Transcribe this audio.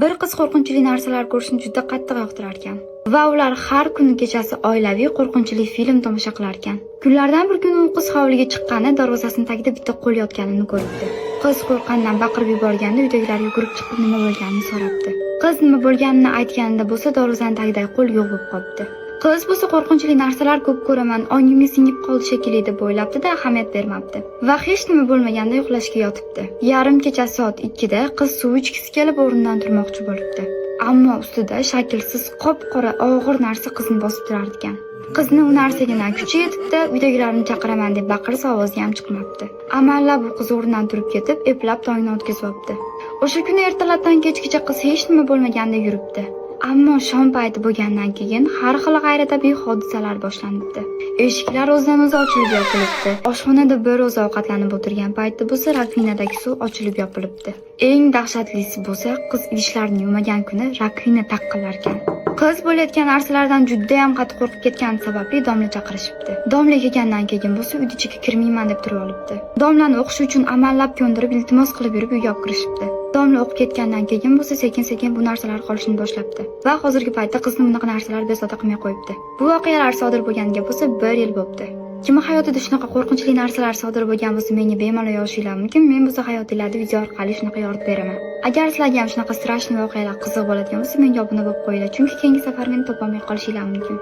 Bir qiz qo'rqinchli narsalar ko'rishni juda qattiq yoqtirar ekan va ular har kuni kechasi oilaviy qo'rqinchli film tomosha qilar ekan. Kunlardan bir kuni u qiz hovliga chiqqanda darvozasining tagida bitta qo'l yotganini ko'ribdi. Qiz qo'rqqandan baqirib yuborganda uydagilar yugurib chiqib nima bo'lganini so'rabdi. Qiz nima bo'lganini aytganida bo'lsa darvozaning tagidagi qo'l yo'q bo'lib qolibdi. Qiz bo'lsa qo'rqinchli narsalar ko'p ko'raman, ongimga singib qoldi shekilli deb o'ylabdi-da, ahamiyat bermabdi va hech nima bo'lmaganda uxlashga yotibdi. Yarim kecha soat 2 da qiz suv ichgisi kelib o'rnidan turmoqchi bo'libdi. Ammo ustida shaklsiz qop-qora og'ir narsa qizni bosib turar ekan. Qizni u narsaga na kuchi yetibdi, uydagilarni chaqiraman deb baqirsa ovozi ham chiqmabdi. Amallab u qiz o'rnidan turib ketib, eplab tongni o'tkazib olibdi. O'sha kuni ertalabdan kechgacha qiz hech nima bo'lmaganda yuribdi. Ammo shom payti bo'lgandan keyin har xil g'ayritabiiy hodisalar boshlanibdi. Eshiklar o'zidan-o'zi ochilib yopilibdi. Oshxonada bir o'zi ovqatlanib o'tirgan paytda bo'lsa rakvinadagi suv ochilib yopilibdi. Eng dahshatlisi bo'lsa, qiz idishlarini yumagan kuni rakvina taqqalar ekan. Qiz bo'layotgan narsalardan juda ham qattiq qo'rqib ketgani sababli domla chaqirishibdi. Domla kelgandan keyin bo'lsa uy ichiga kirmayman deb turib olibdi. Domlani o'qish uchun amallab ko'ndirib iltimos qilib yurib uyga olib kirishibdi. Domla o'qib ketgandan keyin bo'lsa sekin-sekin bu narsalar qolishni boshlabdi va hozirgi paytda qizni bunaqa narsalar bezovta qilmay qo'yibdi. Bu voqealar sodir bo'lganiga bo'lsa 1 yil bo'libdi. Kimning hayotida shunaqa qo'rqinchli narsalar sodir bo'lgan bo'lsa menga bemalol yozishinglar mumkin. Men bu hayotlarni video orqali shunaqa yoritib beraman. Agar sizlarga ham shunaqa strashniy voqealar qiziq bo'ladigan bo'lsa, menga obuna bo'lib qo'yinglar, chunki keyingi safar meni topolmay qolishinglar mumkin.